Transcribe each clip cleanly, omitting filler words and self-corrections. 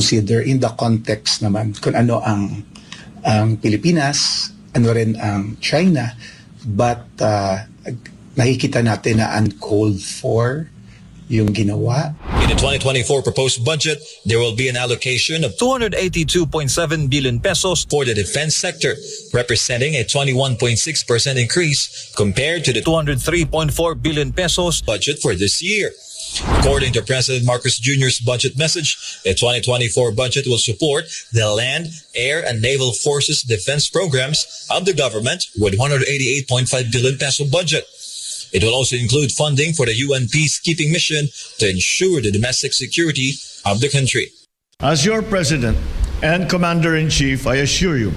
consider in the context naman kung ano ang Pilipinas, ano rin ang China, but nakikita natin na uncalled for yung ginawa. In the 2024 proposed budget, there will be an allocation of 282.7 billion pesos for the defense sector, representing a 21.6% increase compared to the 203.4 billion pesos budget for this year. According to President Marcos Jr.'s budget message, the 2024 budget will support the land, air, and naval forces defense programs of the government with 188.5 billion peso budget. It will also include funding for the UN peacekeeping mission to ensure the domestic security of the country. As your President and Commander-in-Chief, I assure you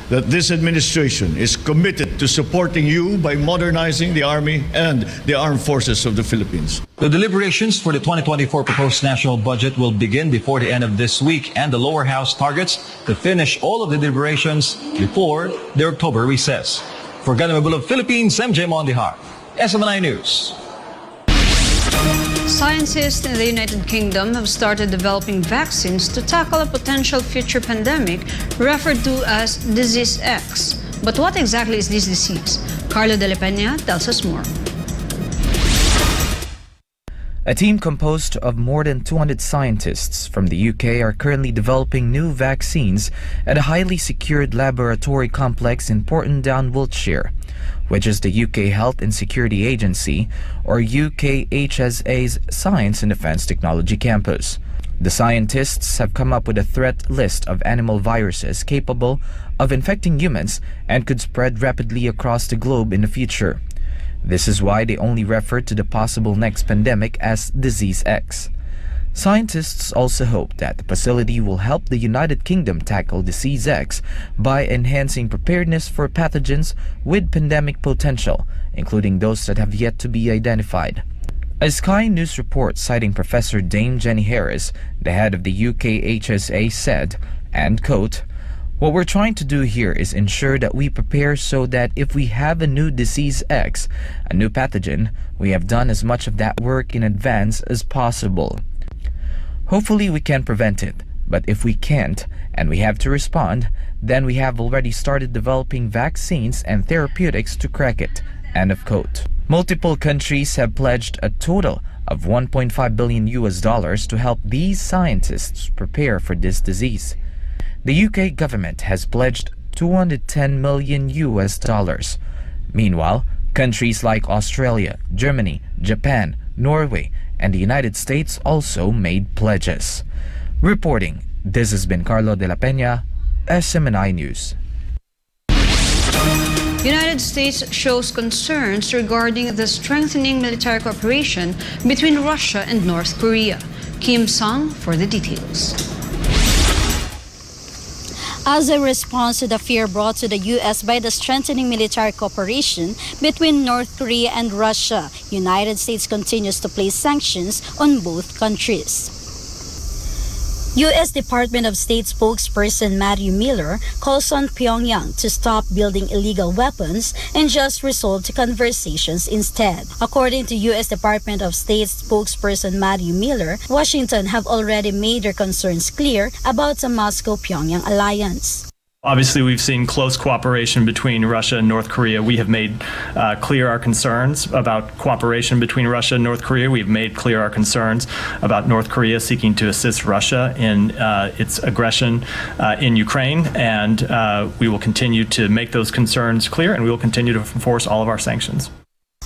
that this administration is committed to supporting you by modernizing the Army and the armed forces of the Philippines. The deliberations for the 2024 proposed national budget will begin before the end of this week, and the lower house targets to finish all of the deliberations before the October recess. For Ganamabul of Philippines, MJ Mondihar, SMNI News. Scientists in the United Kingdom have started developing vaccines to tackle a potential future pandemic referred to as Disease X. But what exactly is this disease? Carlo de la Peña tells us more. A team composed of more than 200 scientists from the UK are currently developing new vaccines at a highly secured laboratory complex in Porton Down, Wiltshire, which is the UK Health and Security Agency, or UKHSA's Science and Defence Technology campus. The scientists have come up with a threat list of animal viruses capable of infecting humans and could spread rapidly across the globe in the future. This is why they only refer to the possible next pandemic as Disease X. Scientists also hope that the facility will help the United Kingdom tackle Disease X by enhancing preparedness for pathogens with pandemic potential, including those that have yet to be identified. A Sky News report citing Professor Dame Jenny Harris, the head of the UKHSA, said, and quote, "What we're trying to do here is ensure that we prepare so that if we have a new Disease X, a new pathogen, we have done as much of that work in advance as possible. Hopefully we can prevent it, but if we can't and we have to respond, then we have already started developing vaccines and therapeutics to crack it." End of quote. Multiple countries have pledged a total of $1.5 billion to help these scientists prepare for this disease. The UK government has pledged $210 million. Meanwhile, countries like Australia, Germany, Japan, Norway, and the United States also made pledges. Reporting, this has been Carlo de la Peña, SMNI News. United States shows concerns regarding the strengthening military cooperation between Russia and North Korea. Kim Sung for the details. As a response to the fear brought to the U.S. by the strengthening military cooperation between North Korea and Russia, United States continues to place sanctions on both countries. U.S. Department of State spokesperson Matthew Miller calls on Pyongyang to stop building illegal weapons and just resort to conversations instead. According to U.S. Department of State spokesperson Matthew Miller, Washington have already made their concerns clear about the Moscow-Pyongyang alliance. Obviously, we've seen close cooperation between Russia and North Korea. We have made clear our concerns about cooperation between Russia and North Korea. We've made clear our concerns about North Korea seeking to assist Russia in its aggression in Ukraine. And we will continue to make those concerns clear, and we will continue to enforce all of our sanctions.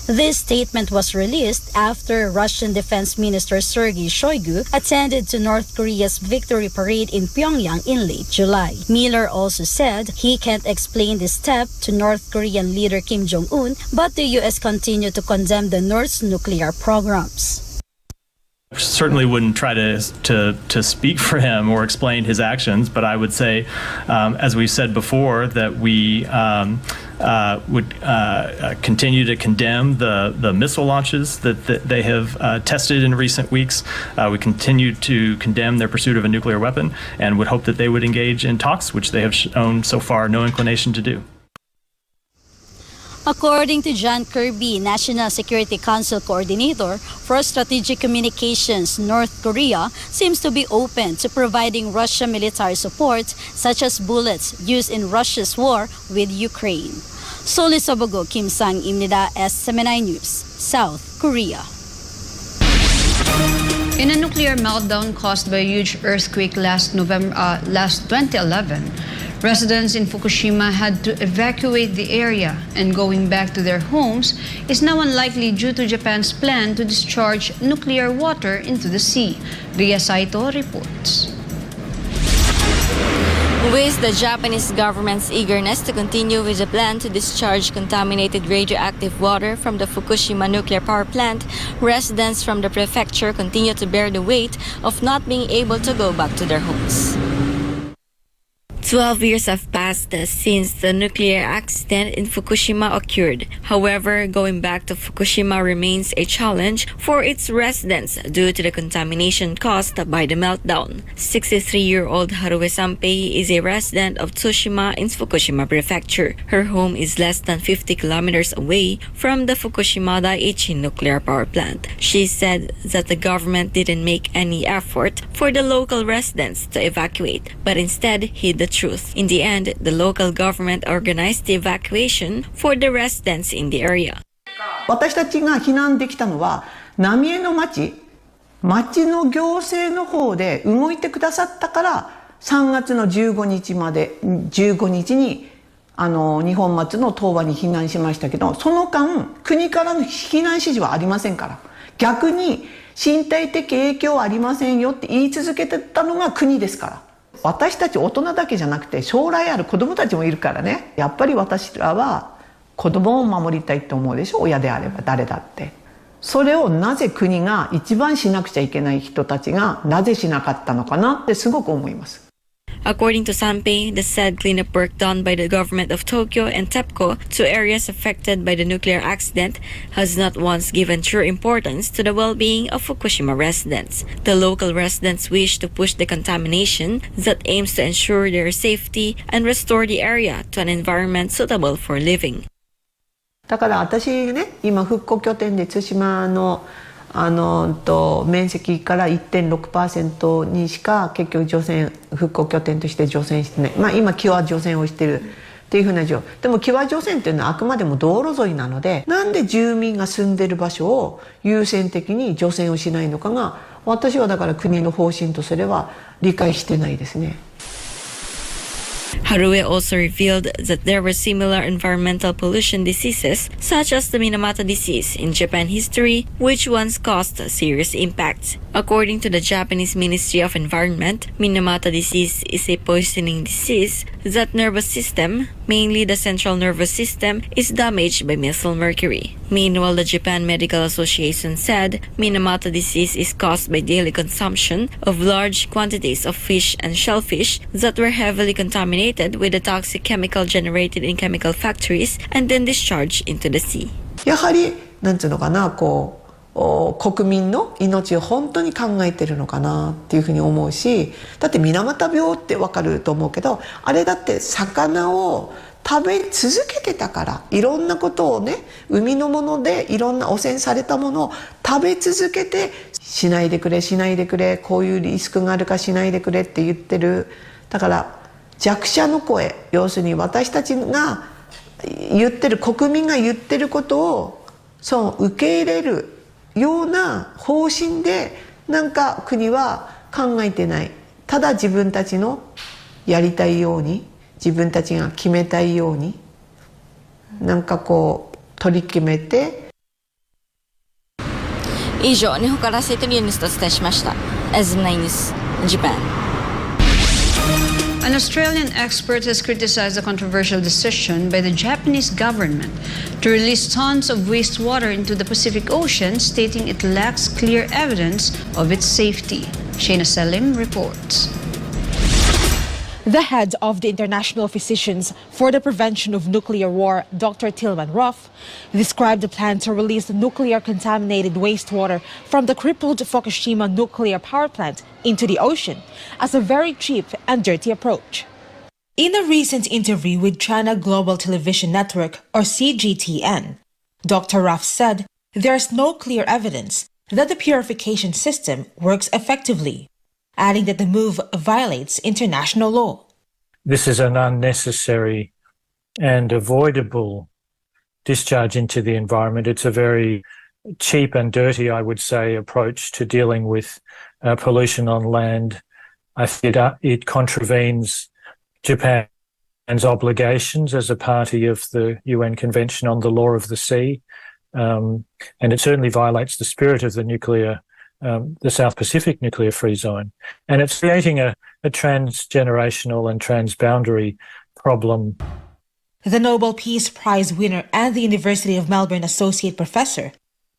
This statement was released after Russian Defense Minister Sergei Shoigu attended to North Korea's victory parade in Pyongyang in late July. Miller also said he can't explain this step to North Korean leader Kim Jong-un, but the U.S. continued to condemn the North's nuclear programs. Certainly wouldn't try to speak for him or explain his actions, but I would say, as we've said before, that we would continue to condemn the missile launches that they have tested in recent weeks. We continue to condemn their pursuit of a nuclear weapon and would hope that they would engage in talks, which they have shown so far no inclination to do. According to John Kirby, National Security Council Coordinator for Strategic Communications, North Korea seems to be open to providing Russia military support, such as bullets used in Russia's war with Ukraine. Soli Sobogo, Kim Sang-imnida, SMNI News, South Korea. In a nuclear meltdown caused by a huge earthquake last 2011, residents in Fukushima had to evacuate the area, and going back to their homes is now unlikely due to Japan's plan to discharge nuclear water into the sea. Ria Saito reports. With the Japanese government's eagerness to continue with the plan to discharge contaminated radioactive water from the Fukushima nuclear power plant, residents from the prefecture continue to bear the weight of not being able to go back to their homes. 12 years have passed since the nuclear accident in Fukushima occurred. However, going back to Fukushima remains a challenge for its residents due to the contamination caused by the meltdown. 63-year-old Harue Sanpei is a resident of Tsushima in Fukushima Prefecture. Her home is less than 50 kilometers away from the Fukushima Daiichi nuclear power plant. She said that the government didn't make any effort for the local residents to evacuate, but instead hid the truth. In the end, the local government organized the evacuation for the residents in the area. 私たちが避難できたのは浪江の町の行政の方で動いてくださったから3月の15日まで15日に二本松の東和に避難しましたけど、その間国からの避難指示はありませんから、逆に身体的影響はありませんよって言い続けてたのが国ですから。私たち大人だけじゃなくて将来ある子供たちもいるからね。やっぱり私らは子供を守りたいって思うでしょ、親であれば誰だって。それをなぜ国が一番しなくちゃいけない人たちがなぜしなかったのかなってすごく思います。According to Sanpei, the said cleanup work done by the government of Tokyo and TEPCO to areas affected by the nuclear accident has not once given true importance to the well-being of Fukushima residents. The local residents wish to push the contamination that aims to ensure their safety and restore the area to an environment suitable for living. だから私ね、今復興拠点で対馬の面積から 1.6% にしか結局除染復興拠点として除染してない、まあ今キュア除染をしてるっていうふうな状況でもキュア除染っていうのはあくまでも道路沿いなので、なんで住民が住んでる場所を優先的に除染をしないのかが、私はだから国の方針とすれば理解してないですね。Harue also revealed that there were similar environmental pollution diseases such as the Minamata disease in Japan history, which once caused serious impacts. According to the Japanese Ministry of Environment, Minamata disease is a poisoning disease that nervous system, mainly the central nervous system, is damaged by methyl mercury. Meanwhile, the Japan Medical Association said Minamata disease is caused by daily consumption of large quantities of fish and shellfish that were heavily contaminated with the toxic chemical generated in chemical factories and then discharged into the sea. やはりなんていうのかな、国民の命を本当に考えてるのかなっていうふうに思うし、だって水俣病ってわかると思うけど、あれだって魚を食べ続けてたから、いろんなことをね、海のものでいろんな汚染されたものを食べ続けて、しないでくれしないでくれ、こういうリスクがあるかしないでくれって言ってる。だから弱者の声、要するに私たちが言ってる、国民が言ってることを受け入れるような方針でなんか国は考えてない。ただ自分たちのやりたいように、自分たちが決めたいようになんか取り決めて。以上、日本からセイトリーニュースとお伝えしました。SMNI News Japan. An Australian expert has criticized the controversial decision by the Japanese government to release tons of wastewater into the Pacific Ocean, stating it lacks clear evidence of its safety. Shayna Selim reports. The head of the International Physicians for the Prevention of Nuclear War, Dr. Tilman Ruff, described the plan to release nuclear-contaminated wastewater from the crippled Fukushima nuclear power plant into the ocean as a very cheap and dirty approach. In a recent interview with China Global Television Network, or CGTN, Dr. Ruff said there's no clear evidence that the purification system works effectively, adding that the move violates international law. This is an unnecessary and avoidable discharge into the environment. It's a very cheap and dirty, I would say, approach to dealing with pollution on land. I think it contravenes Japan's obligations as a party of the UN Convention on the Law of the Sea, and it certainly violates the spirit of the South Pacific Nuclear Free Zone. And it's creating a transgenerational and transboundary problem. The Nobel Peace Prize winner and the University of Melbourne associate professor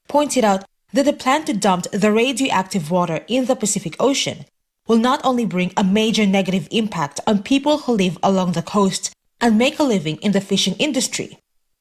pointed out that the plan to dump the radioactive water in the Pacific Ocean will not only bring a major negative impact on people who live along the coast and make a living in the fishing industry,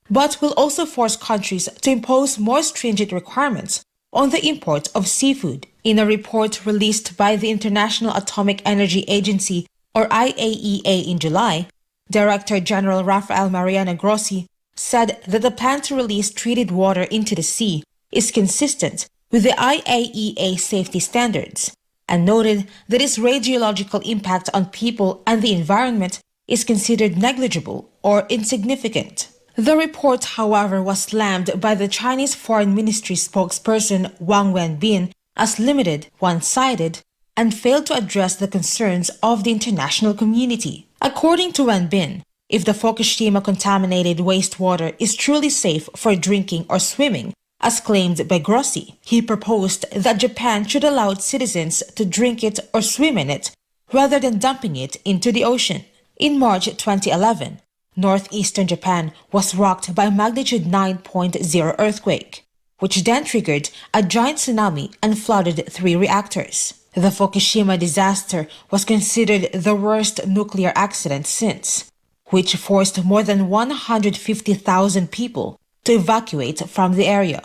but will also force countries to impose more stringent requirements on the import of seafood. In a report released by the International Atomic Energy Agency, or IAEA, in July, Director General Rafael Mariano Grossi said that the plan to release treated water into the sea is consistent with the IAEA safety standards, and noted that its radiological impact on people and the environment is considered negligible or insignificant. The report, however, was slammed by the Chinese Foreign Ministry spokesperson Wang Wenbin as limited, one-sided, and failed to address the concerns of the international community. According to Wenbin, if the Fukushima contaminated wastewater is truly safe for drinking or swimming, as claimed by Grossi, he proposed that Japan should allow its citizens to drink it or swim in it rather than dumping it into the ocean. In March 2011, northeastern Japan was rocked by a magnitude 9.0 earthquake, which then triggered a giant tsunami and flooded 3 reactors. The Fukushima disaster was considered the worst nuclear accident since, which forced more than 150,000 people to evacuate from the area.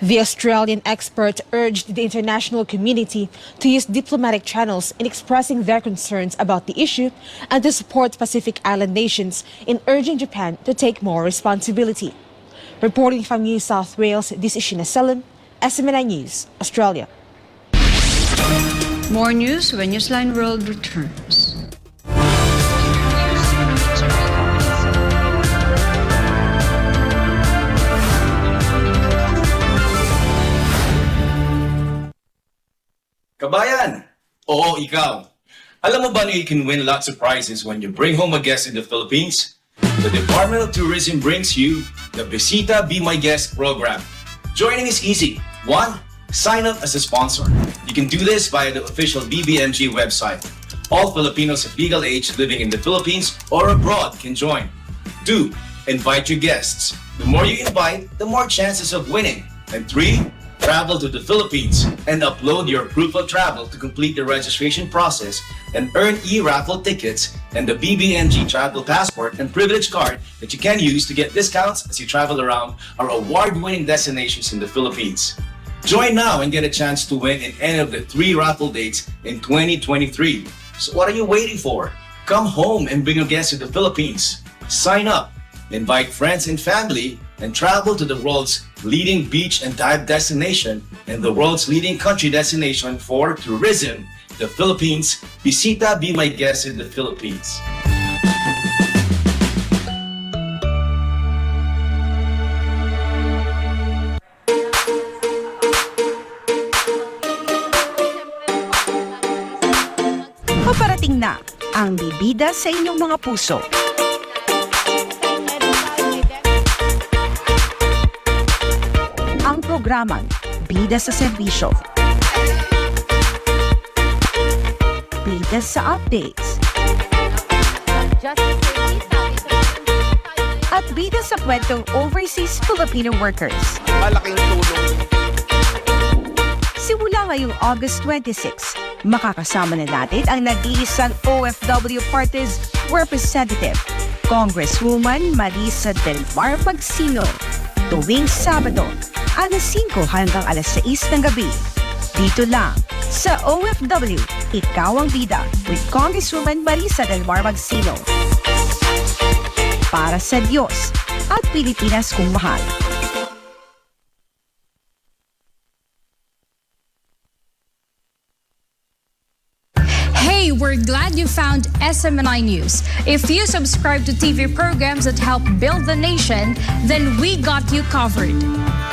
The Australian expert urged the international community to use diplomatic channels in expressing their concerns about the issue and to support Pacific Island nations in urging Japan to take more responsibility. Reporting from New South Wales, this is Sheena Selim, SMNI News, Australia. More news when Newsline World returns. Kabayan! Oo, ikaw. Alam mo ba na you can win lots of prizes when you bring home a guest in the Philippines? The Department of Tourism brings you the Bisita Be My Guest program. Joining is easy. 1. Sign up as a sponsor. You can do this via the official BBMG website. All Filipinos of legal age living in the Philippines or abroad can join. 2. Invite your guests. The more you invite, the more chances of winning. And 3. Travel to the Philippines and upload your proof of travel to complete the registration process and earn e-raffle tickets and the BBMG travel passport and privilege card that you can use to get discounts as you travel around our award-winning destinations in the Philippines. Join now and get a chance to win in any of the 3 raffle dates in 2023. So what are you waiting for? Come home and bring a guest to the Philippines. Sign up, invite friends and family, and travel to the world's leading beach and dive destination and the world's leading country destination for tourism, the Philippines. Bisita Be My Guest in the Philippines. Paparating na ang bibida sa inyong mga puso. Ang programang Bida sa Serbisyo. Bida sa Updates. At bida sa kwentong overseas Filipino workers. Malaking tulong. Simula ngayong August 26, makakasama na natin ang nag-iisang OFW Parties Representative, Congresswoman Marisa Del Mar Magsino, tuwing Sabado, alas 5 hanggang alas 6 ng gabi. Dito lang Sa OFW, Ikaw ang Bida with Congresswoman Marisa Del Mar Magsilo. Para sa Diyos at Pilipinas kung mahal. Hey, we're glad you found SMNI News. If you subscribe to TV programs that help build the nation, then we got you covered.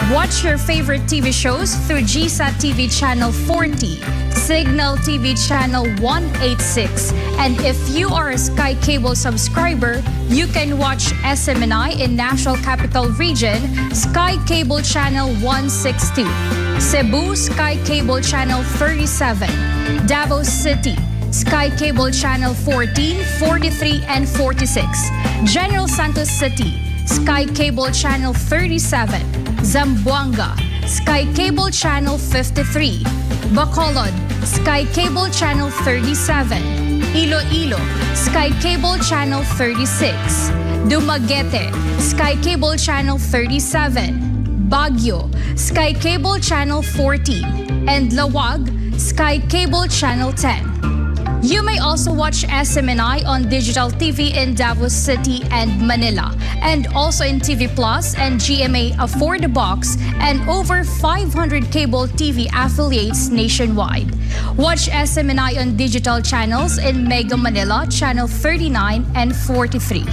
Watch your favorite TV shows through GSAT TV Channel 40, Cignal TV Channel 186, and if you are a Sky Cable subscriber, you can watch SMNI in National Capital Region, Sky Cable Channel 162, Cebu Sky Cable Channel 37, Davao City, Sky Cable Channel 14, 43, and 46, General Santos City, Sky Cable Channel 37, Zamboanga, Sky Cable Channel 53, Bacolod, Sky Cable Channel 37, Iloilo, Sky Cable Channel 36, Dumaguete, Sky Cable Channel 37, Baguio, Sky Cable Channel 14, and Laoag, Sky Cable Channel 10. You may also watch SMNI on digital TV in Davao City and Manila, and also in TV Plus and GMA Afford the Box, and over 500 cable TV affiliates nationwide. Watch SMNI on digital channels in Mega Manila, Channel 39 and 43.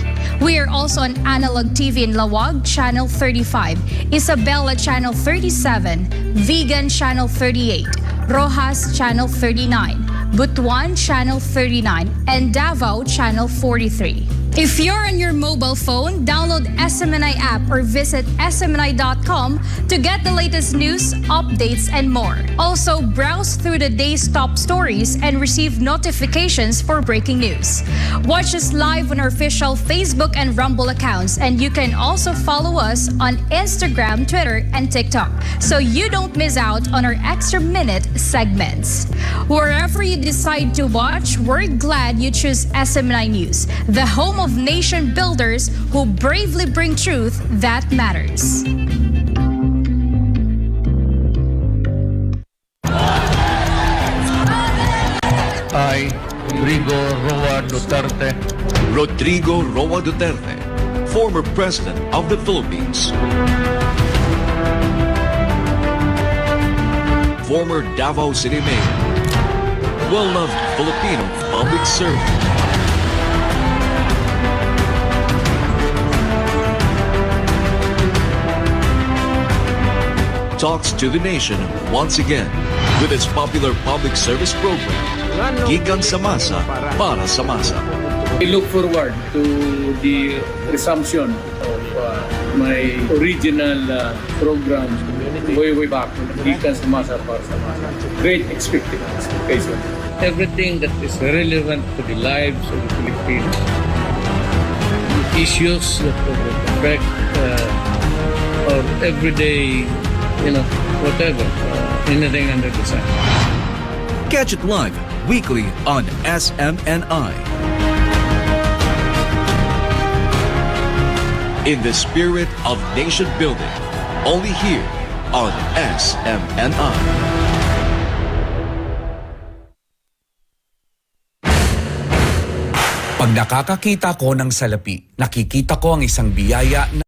We are also on analog TV in Laoag, Channel 35, Isabela, Channel 37, Vigan, Channel 38, Roxas, Channel 39, Butuan, Channel 39, and Davao, Channel 43. If you're on your mobile phone, download SMNI app or visit smni.com to get the latest news, updates, and more. Also, browse through the day's top stories and receive notifications for breaking news. Watch us live on our official Facebook and Rumble accounts, and you can also follow us on Instagram, Twitter, and TikTok, so you don't miss out on our extra minute segments. Wherever you decide to watch, we're glad you choose SMNI News, the home of nation builders who bravely bring truth that matters. I, Rodrigo Roa Duterte. Rodrigo Roa Duterte, former President of the Philippines. Former Davao City Mayor. Well-loved Filipino public servant. Talks to the nation once again with its popular public service program, Gikan sa Masa, para sa Masa. I look forward to the resumption of my original program way back, Gikan sa Masa, para sa Masa. Great expectation. Everything that is relevant to the lives of the Filipinos, issues that will affect our everyday, whatever, anything under the sun. Catch it live weekly on SMNI. In the spirit of nation building, only here on SMNI. Pag nakakakita ko ng salapi, nakikita ko ang isang biyaya na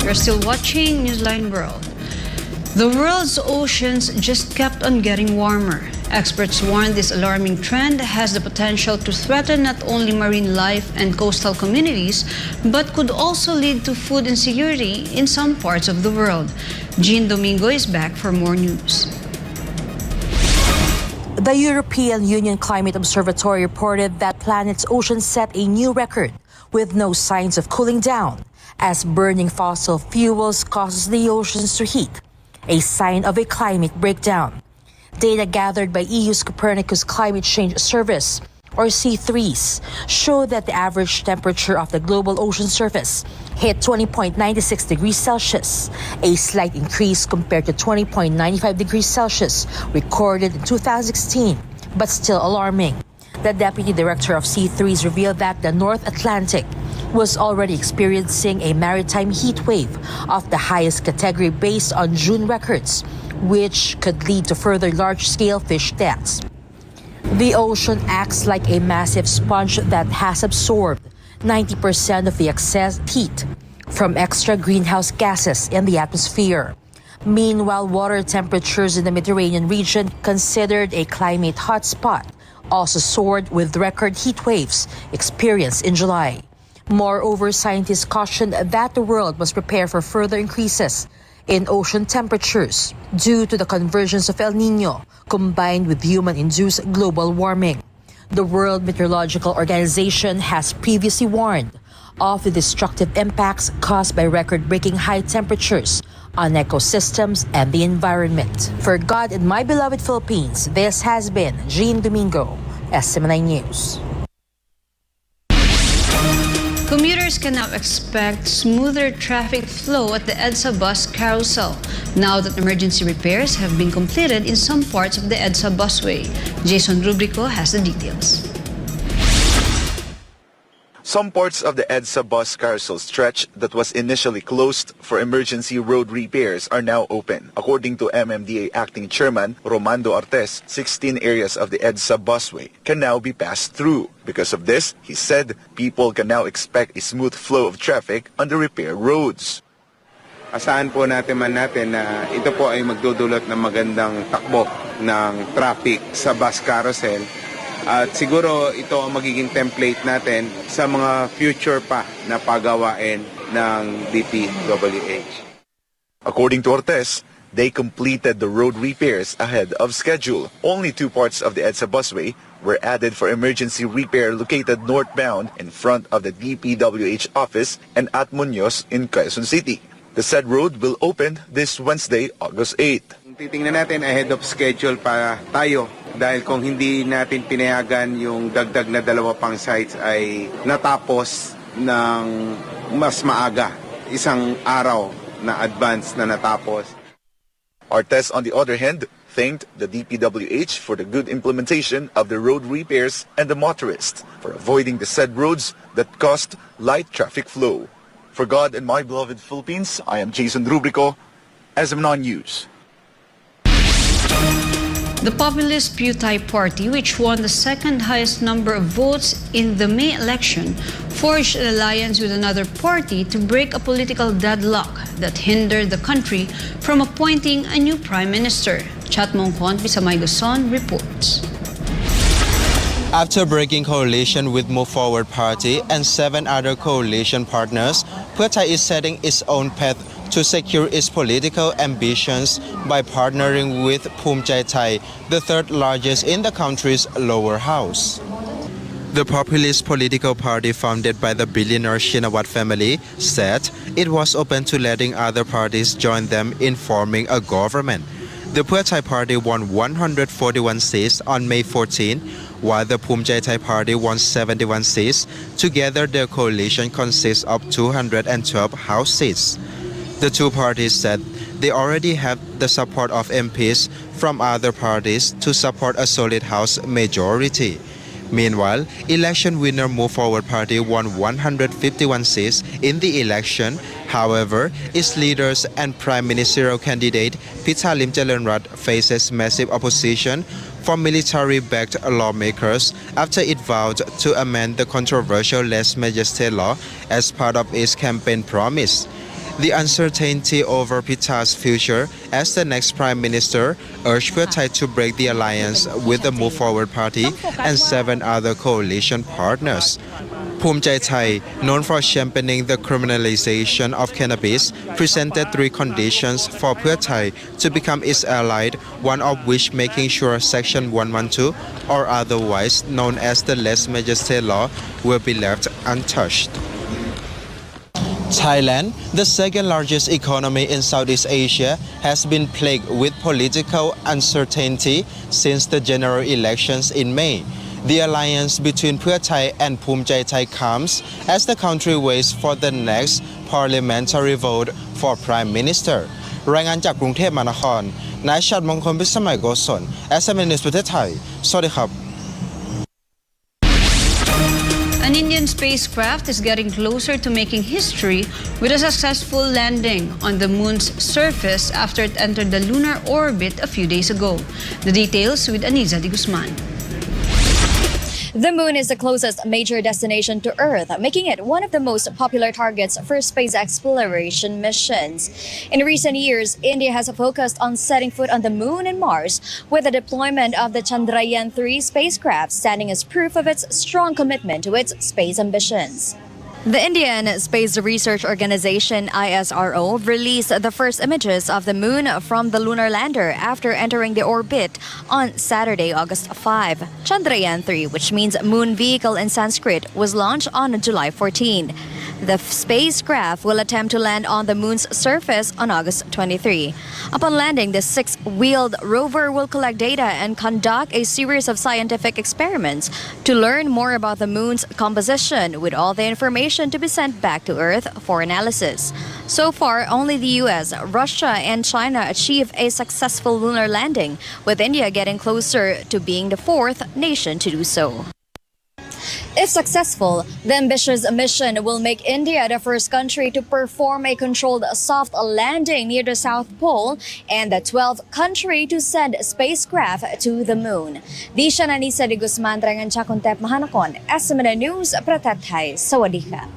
You're still watching Newsline World. The world's oceans just kept on getting warmer. Experts warn this alarming trend has the potential to threaten not only marine life and coastal communities, but could also lead to food insecurity in some parts of the world. Jean Domingo is back for more news. The European Union Climate Observatory reported that planet's oceans set a new record with no signs of cooling down as burning fossil fuels causes the oceans to heat, a sign of a climate breakdown. Data gathered by EU's Copernicus Climate Change Service, or C3s, show that the average temperature of the global ocean surface hit 20.96 degrees Celsius, a slight increase compared to 20.95 degrees Celsius recorded in 2016, but still alarming. The deputy director of C3s revealed that the North Atlantic was already experiencing a maritime heat wave of the highest category based on June records, which could lead to further large-scale fish deaths. The ocean acts like a massive sponge that has absorbed 90% of the excess heat from extra greenhouse gases in the atmosphere. Meanwhile, water temperatures in the Mediterranean region, considered a climate hotspot, also soared with record heat waves experienced in July. Moreover, scientists cautioned that the world must prepare for further increases in ocean temperatures due to the convergence of El Niño combined with human-induced global warming. The World Meteorological Organization has previously warned of the destructive impacts caused by record-breaking high temperatures on ecosystems and the environment. For God and my beloved Philippines, this has been Jean Domingo, SMNI News. Commuters can now expect smoother traffic flow at the EDSA bus carousel now that emergency repairs have been completed in some parts of the EDSA busway. Jason Rubrico has the details. Some parts of the EDSA bus carousel stretch that was initially closed for emergency road repairs are now open. According to MMDA Acting Chairman Romando Artes, 16 areas of the EDSA busway can now be passed through. Because of this, he said, people can now expect a smooth flow of traffic on the repair roads. Asahan po natin na ito po ay magdudulot ng magandang takbo ng traffic sa bus carousel. At siguro ito ang magiging template natin sa mga future pa na pagawain ng DPWH. According to Ortez, they completed the road repairs ahead of schedule. Only 2 parts of the EDSA busway were added for emergency repair located northbound in front of the DPWH office and at Muñoz in Quezon City. The said road will open this Wednesday, August 8. Titingnan natin ahead of schedule pa tayo dahil kung hindi natin pinayagan yung dagdag na 2 pang sites ay natapos ng mas maaga, 1 araw na advance na natapos. Artes, on the other hand, thanked the DPWH for the good implementation of the road repairs and the motorists for avoiding the said roads that caused light traffic flow. For God and my beloved Philippines, I am Jason Rubrico, SMNI News. The populist Butuan Party, which won the second highest number of votes in the May election, forged an alliance with another party to break a political deadlock that hindered the country from appointing a new prime minister. Chatmongkon Pisamay Gason reports. After breaking coalition with Move Forward Party and 7 other coalition partners, Butuan is setting its own path to secure its political ambitions by partnering with Phum Jai Thai, the 3rd largest in the country's lower house. The populist political party founded by the billionaire Shinawat family said it was open to letting other parties join them in forming a government. The Butuan party won 141 seats on May 14, while the Phum Jai Thai party won 71 seats. Together, their coalition consists of 212 house seats. The 2 parties said they already have the support of MPs from other parties to support a solid House majority. Meanwhile, election winner Move Forward Party won 151 seats in the election. However, its leaders and prime ministerial candidate Pitalim Jalanrat faces massive opposition from military-backed lawmakers after it vowed to amend the controversial Lèse Majesté law as part of its campaign promise. the uncertainty over Pita's future as the next prime minister urged Pheu Thai to break the alliance with the Move Forward Party and 7 other coalition partners. Phum Jai Thai, known for championing the criminalization of cannabis, presented 3 conditions for Pheu Thai to become its ally, one of which making sure Section 112, or otherwise known as the Les Majestés law, will be left untouched. Thailand, the second largest economy in Southeast Asia, has been plagued with political uncertainty since the general elections in May. The alliance between Pheu Thai and Phum Jai Thai comes as the country waits for the next parliamentary vote for Prime Minister. รายงานจากกรุงเทพมหานคร นายชัดมงคลพิสมัยโกศล SMNI ประเทศไทย สวัสดีครับ An Indian spacecraft is getting closer to making history with a successful landing on the moon's surface after it entered the lunar orbit a few days ago. The details with Aniza de Guzman. The moon is the closest major destination to Earth, making it one of the most popular targets for space exploration missions. In recent years, India has focused on setting foot on the moon and Mars, with the deployment of the Chandrayaan-3 spacecraft standing as proof of its strong commitment to its space ambitions. The Indian Space Research Organization ISRO released the first images of the moon from the lunar lander after entering the orbit on Saturday, August 5. Chandrayaan-3, which means moon vehicle in Sanskrit, was launched on July 14. The spacecraft will attempt to land on the moon's surface on August 23. Upon landing, the 6-wheeled rover will collect data and conduct a series of scientific experiments to learn more about the moon's composition, with all the information to be sent back to Earth for analysis. So far, only the US, Russia, and China achieved a successful lunar landing, with India getting closer to being the 4th nation to do so. If successful, the ambitious mission will make India the first country to perform a controlled soft landing near the South Pole and the 12th country to send spacecraft to the moon. Di siya Anisa de Guzman, Rangan Chakuntep Mahanakon, SMNI News, Pratathay, Sawadika.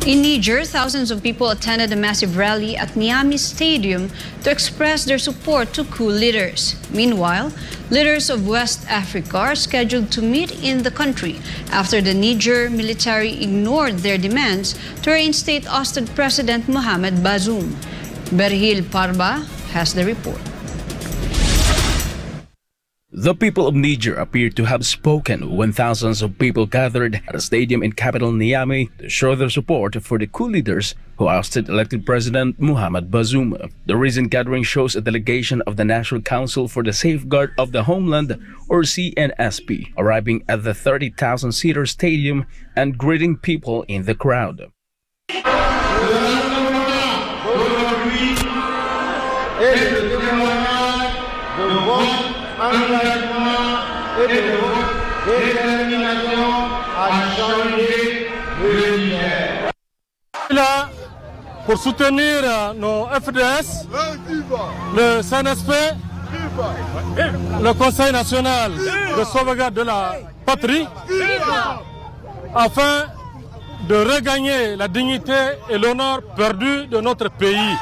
In Niger, thousands of people attended a massive rally at Niamey Stadium to express their support to coup leaders. Meanwhile, leaders of West Africa are scheduled to meet in the country after the Niger military ignored their demands to reinstate ousted President Mohamed Bazoum. Berhil Parba has the report. The people of Niger appear to have spoken when thousands of people gathered at a stadium in capital Niamey to show their support for the coup leaders who ousted elected President Mohamed Bazoum. The recent gathering shows a delegation of the National Council for the Safeguard of the Homeland, or CNSP, arriving at the 30,000-seater stadium and greeting people in the crowd. Là pour soutenir nos FDS, le CNSP, le Conseil national de sauvegarde de la patrie, afin de regagner la dignité et l'honneur perdu de notre pays.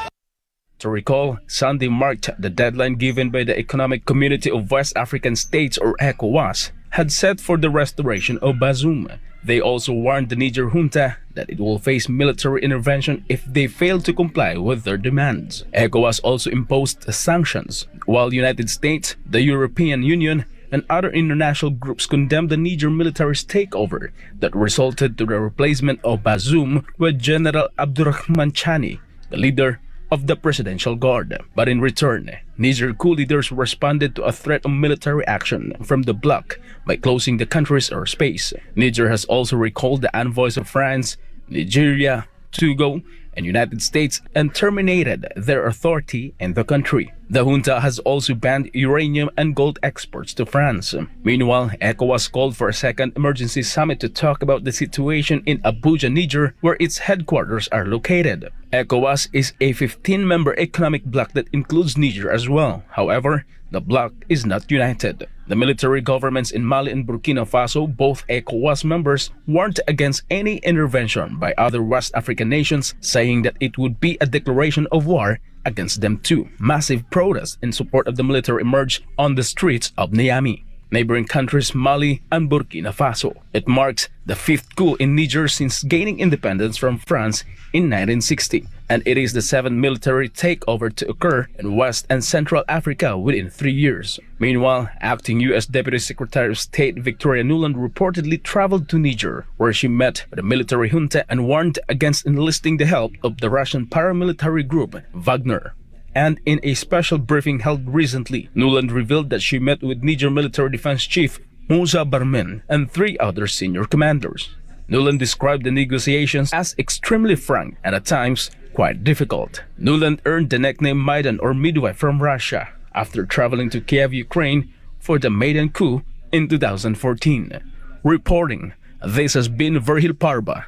To recall, Sunday marked the deadline given by the Economic Community of West African States, or ECOWAS, had set for the restoration of Bazoum. They also warned the Niger junta that it will face military intervention if they fail to comply with their demands. ECOWAS also imposed sanctions, while the United States, the European Union, and other international groups condemned the Niger military's takeover that resulted to the replacement of Bazoum with General Abdurrahman Chani, the leader of the Presidential Guard. But in return, Niger coup leaders responded to a threat of military action from the bloc by closing the country's airspace. Niger has also recalled the envoys of France, Nigeria, Togo, and United States and terminated their authority in the country. The junta has also banned uranium and gold exports to France. Meanwhile, ECOWAS called for a second emergency summit to talk about the situation in Abuja, Niger, where its headquarters are located. ECOWAS is a 15-member economic bloc that includes Niger as well. However, the bloc is not united. The military governments in Mali and Burkina Faso, both ECOWAS members, warned against any intervention by other West African nations, saying that it would be a declaration of war against them too. Massive protests in support of the military emerged on the streets of Niamey, neighboring countries Mali and Burkina Faso. It marks the fifth coup in Niger since gaining independence from France in 1960, and it is the seventh military takeover to occur in West and Central Africa within 3 years. Meanwhile, acting U.S. Deputy Secretary of State Victoria Nuland reportedly traveled to Niger, where she met with the military junta and warned against enlisting the help of the Russian paramilitary group Wagner. And in a special briefing held recently, Nuland revealed that she met with Niger Military Defense Chief Moussa Barmen and 3 other senior commanders. Nuland described the negotiations as extremely frank and at times quite difficult. Nuland earned the nickname Maidan, or midwife, from Russia after traveling to Kiev, Ukraine for the Maidan coup in 2014. Reporting, this has been Verhil Parba,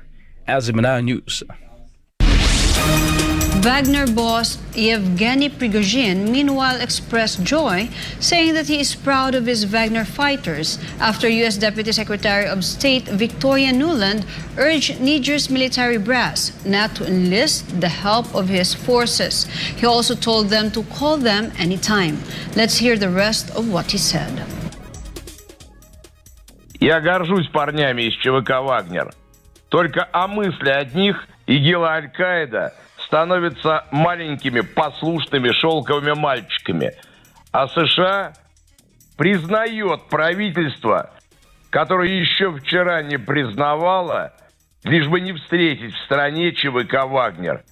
SMNI News. Wagner boss Yevgeny Prigozhin meanwhile expressed joy, saying that he is proud of his Wagner fighters after U.S. Deputy Secretary of State Victoria Nuland urged Niger's military brass not to enlist the help of his forces. He also told them to call them anytime. Let's hear the rest of what he said. Я горжусь парнями из ЧВК «Вагнер». Только о мысли от них ИГИЛ и Аль-Каида становятся маленькими послушными шелковыми мальчиками. А США признает правительство, которое еще вчера не признавало, лишь бы не встретить в стране ЧВК «Вагнер».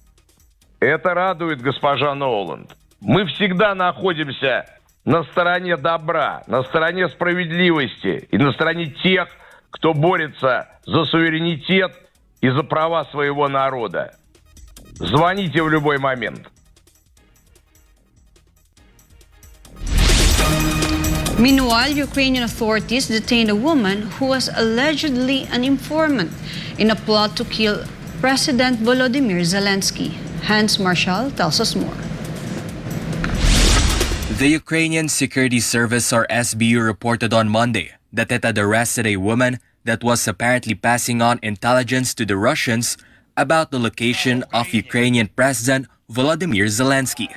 Это радует госпожа Ноланд. Мы всегда находимся на стороне добра, на стороне справедливости и на стороне тех, кто борется за суверенитет и за права своего народа. Звоните в любой момент. Meanwhile, Ukrainian authorities detained a woman who was allegedly an informant in a plot to kill President Volodymyr Zelenskyy. Hans Marshall tells us more. The Ukrainian Security Service, or SBU, reported on Monday that it had arrested a woman that was apparently passing on intelligence to the Russians about the location of Ukrainian President Volodymyr Zelenskyy.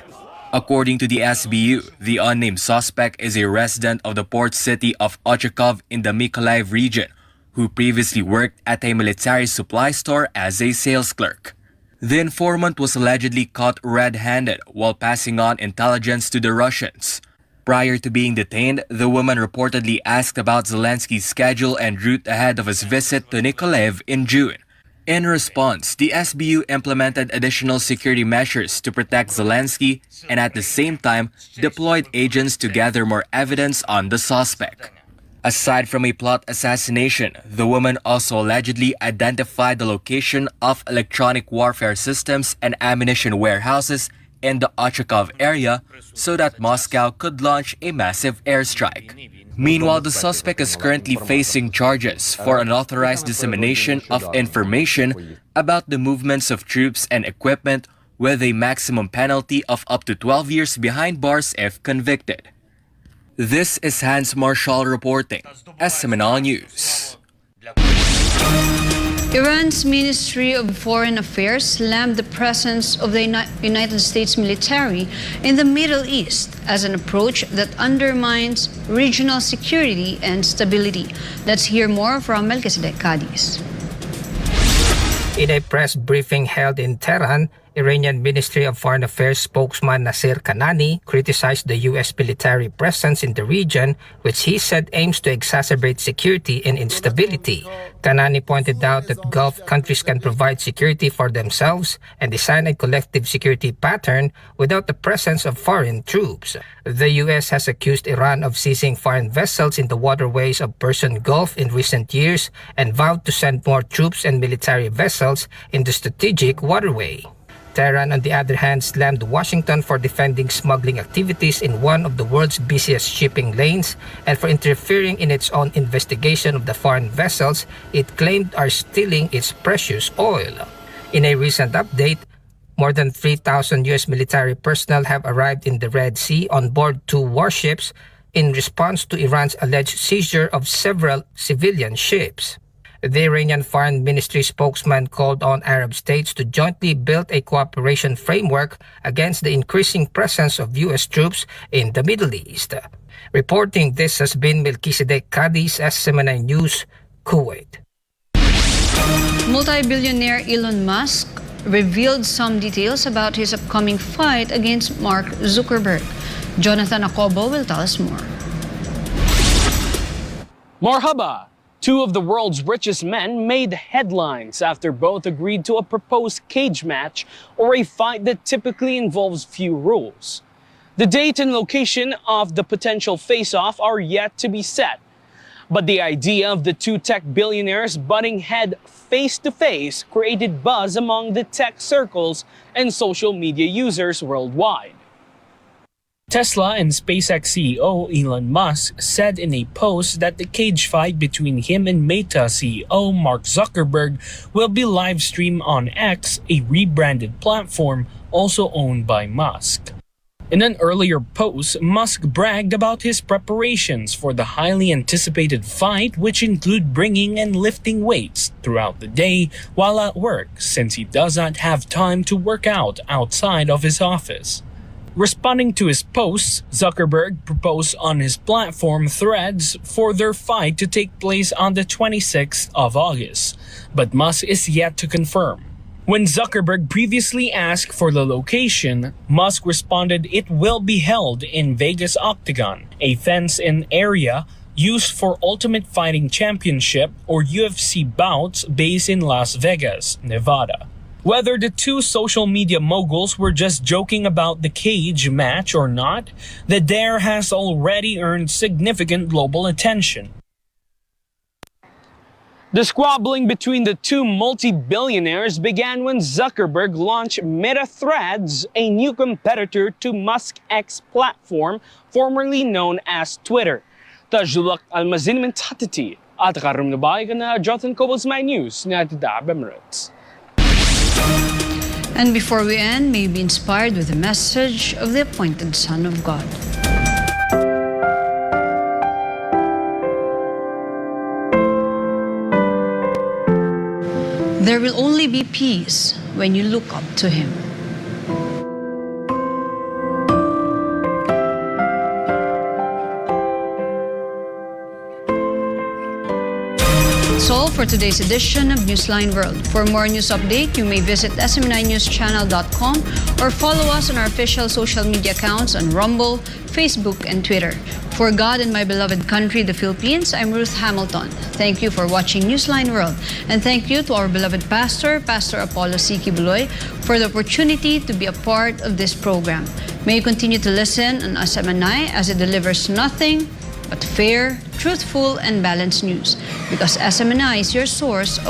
According to the SBU, the unnamed suspect is a resident of the port city of Ochakov in the Mykolaiv region, who previously worked at a military supply store as a sales clerk. The informant was allegedly caught red-handed while passing on intelligence to the Russians. Prior to being detained, the woman reportedly asked about Zelenskyy's schedule and route ahead of his visit to Mykolaiv in June. In response, the SBU implemented additional security measures to protect Zelenskyy and at the same time deployed agents to gather more evidence on the suspect. Aside from a plot assassination, the woman also allegedly identified the location of electronic warfare systems and ammunition warehouses in the Ochakov area so that Moscow could launch a massive airstrike. Meanwhile, the suspect is currently facing charges for unauthorized dissemination of information about the movements of troops and equipment with a maximum penalty of up to 12 years behind bars if convicted. This is Hans Marshall reporting, SMNI News. Iran's Ministry of Foreign Affairs slammed the presence of the United States military in the Middle East as an approach that undermines regional security and stability. Let's hear more from Melchizedek Cadiz. In a press briefing held in Tehran, Iranian Ministry of Foreign Affairs spokesman Nasir Kanani criticized the U.S. military presence in the region, which he said aims to exacerbate security and instability. Kanani pointed out that Gulf countries can provide security for themselves and design a collective security pattern without the presence of foreign troops. The U.S. has accused Iran of seizing foreign vessels in the waterways of Persian Gulf in recent years and vowed to send more troops and military vessels in the strategic waterway. Tehran, on the other hand, slammed Washington for defending smuggling activities in one of the world's busiest shipping lanes and for interfering in its own investigation of the foreign vessels it claimed are stealing its precious oil. In a recent update, more than 3,000 U.S. military personnel have arrived in the Red Sea on board 2 warships in response to Iran's alleged seizure of several civilian ships. The Iranian Foreign Ministry spokesman called on Arab states to jointly build a cooperation framework against the increasing presence of U.S. troops in the Middle East. Reporting this has been Melchizedek Cadiz, SMNI News, Kuwait. Multi-billionaire Elon Musk revealed some details about his upcoming fight against Mark Zuckerberg. Jonathan Acobo will tell us more. Marhaba! 2 of the world's richest men made headlines after both agreed to a proposed cage match or a fight that typically involves few rules. The date and location of the potential face-off are yet to be set. But the idea of the 2 tech billionaires butting head face-to-face created buzz among the tech circles and social media users worldwide. Tesla and SpaceX CEO Elon Musk said in a post that the cage fight between him and Meta CEO Mark Zuckerberg will be live-streamed on X, a rebranded platform also owned by Musk. In an earlier post, Musk bragged about his preparations for the highly anticipated fight, which include bringing and lifting weights throughout the day while at work, since he does not have time to work out outside of his office. Responding to his posts, Zuckerberg proposed on his platform Threads for their fight to take place on the 26th of August, but Musk is yet to confirm. When Zuckerberg previously asked for the location, Musk responded it will be held in Vegas Octagon, a fenced-in area used for Ultimate Fighting Championship or UFC bouts based in Las Vegas, Nevada. Whether the 2 social media moguls were just joking about the cage match or not, the dare has already earned significant global attention. The squabbling between the 2 multi-billionaires began when Zuckerberg launched Meta Threads, a new competitor to Musk's X platform, formerly known as Twitter. Tajulak Almazin Mentatiti at karum na bahay ka na Jonathan Cobles My News na Tidab Emirates. And before we end, may you be inspired with the message of the appointed Son of God. There will only be peace when you look up to Him. That's all for today's edition of Newsline World. For more news update, you may visit SMNInewschannel.com or follow us on our official social media accounts on Rumble, Facebook, and Twitter. For God and my beloved country, the Philippines, I'm Ruth Hamilton. Thank you for watching Newsline World. And thank you to our beloved pastor, Pastor Apollo C. Kibuloy, for the opportunity to be a part of this program. May you continue to listen on SMNI as it delivers nothing but fair, truthful, and balanced news. Because SMNI is your source of